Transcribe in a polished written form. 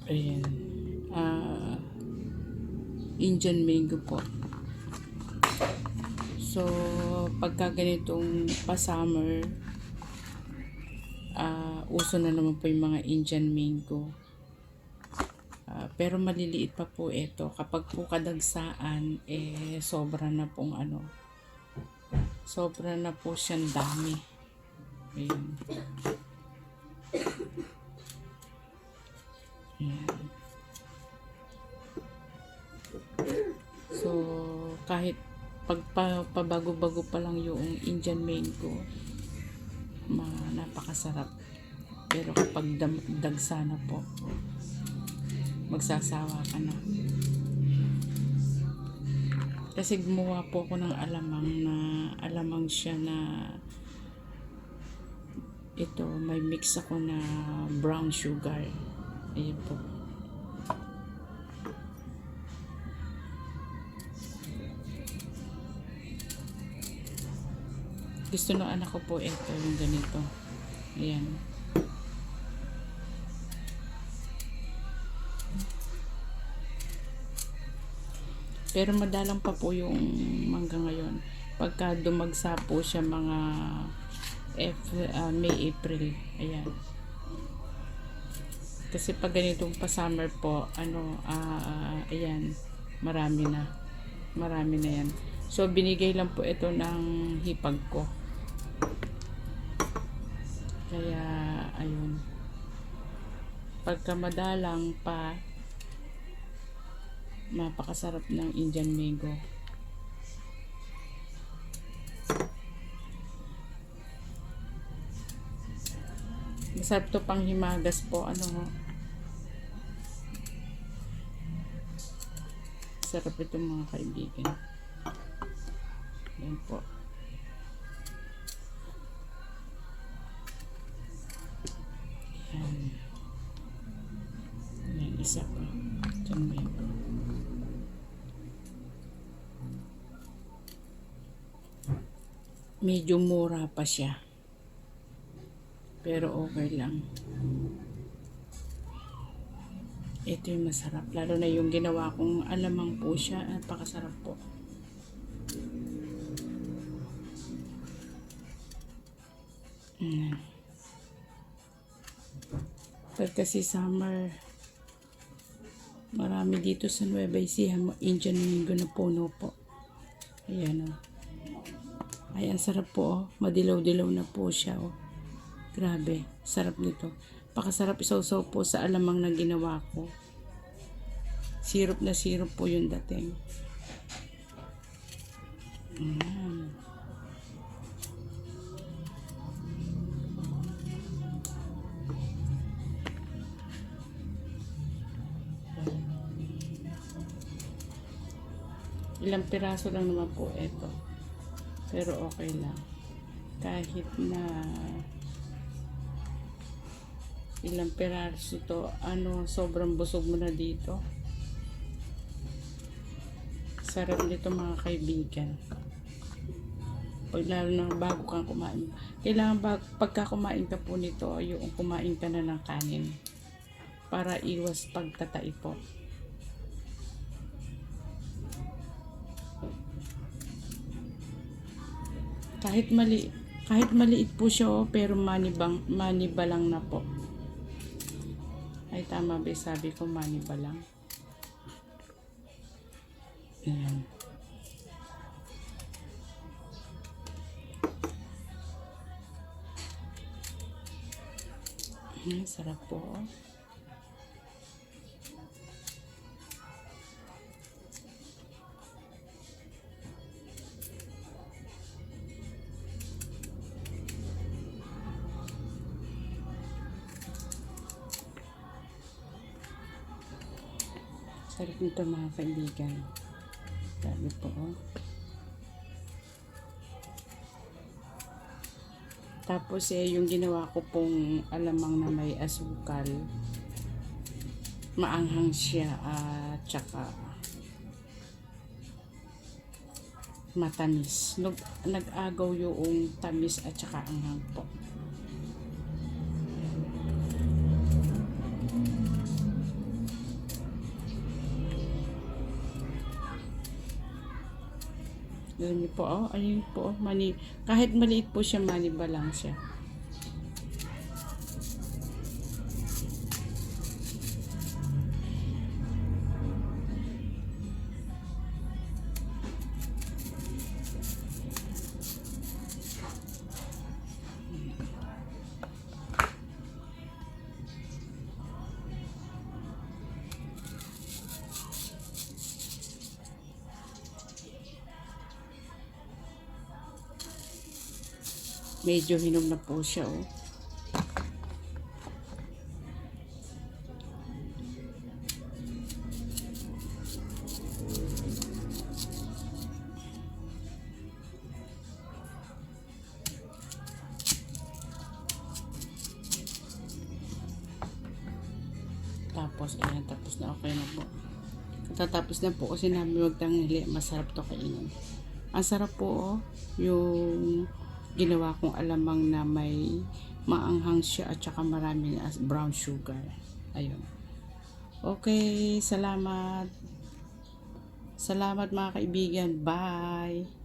Ayan. Indian mango po. So, pagka ganitong pa-summer, uso na naman po yung mga Indian mango. Pero maliliit pa po ito. Kapag po kadagsaan, sobra na pong sobra na po siyang dami. Ayan. Ayan. So, kahit pabago-bago pa lang yung Indian mango, napakasarap. Pero kapag dagsa na po, magsasawa ka na. Kasi gumawa po ako ng alamang siya na ito, may mix ako na brown sugar. Ayan po. Gusto ng anak ko po ito, yung ganito. Ayan. Pero madalang pa po yung mangga ngayon. Pagka dumagsa po siya mga May, April. Ayan. Kasi pag ganitong pa-summer po, ayan, marami na. Marami na yan. So, binigay lang po ito ng hipag ko. Kaya, ayun. Pagka madalang pa, napakasarap ng Indian mango. Masarap to pang himagas po. Sarap ito mga kaibigan. Yan po. Yan. Yan, isa pa. Diyan may medyo mura pa siya. Pero okay lang. Ito yung masarap. Lalo na yung ginawa kong alamang po siya. Napakasarap po. Pag kasi summer, marami dito sa Nueva Ecija, Indian mango na puno po. Ayan o. Ay, ang sarap po o. Madilaw-dilaw na po siya o. Grabe, sarap nito. Pakasarap isaw-saw po sa alamang na ginawa ko. Syrup na syrup po yung dating. Ilang piraso lang naman po ito. Pero okay lang. Kahit na ilang piraso to, sobrang busog mo na dito. Sarap nito mga kaibigan. Pag lalo na bago kang kumain. Kailangan pagka kumain ka po nito, yung kumain ka na ng kanin. Para iwas pagtatai po. Kahit maliit po siya pero manibalang na po. Ay tama ba sabi ko manibalang? Ayan. Sarap po. Sarap nito mga kaibigan. Sabi po. Tapos yung ginawa ko pong alamang na may asukal. Maanghang siya at tsaka matamis. Nag-agaw yung tamis at tsaka anghang po. Alam niyo po, oh, ayun po, oh, kahit maliit po siya, maniba lang siya. Medyo hinog na po siya, oh. Tapos, ayan, tapos na, okay na po. Tatapos na po kasi namin magtanghali. Masarap to kainin. Ang sarap po, oh, yung ginawa kong alamang na may maanghang siya at saka maraming brown sugar. Ayun. Okay, salamat. Salamat mga kaibigan. Bye.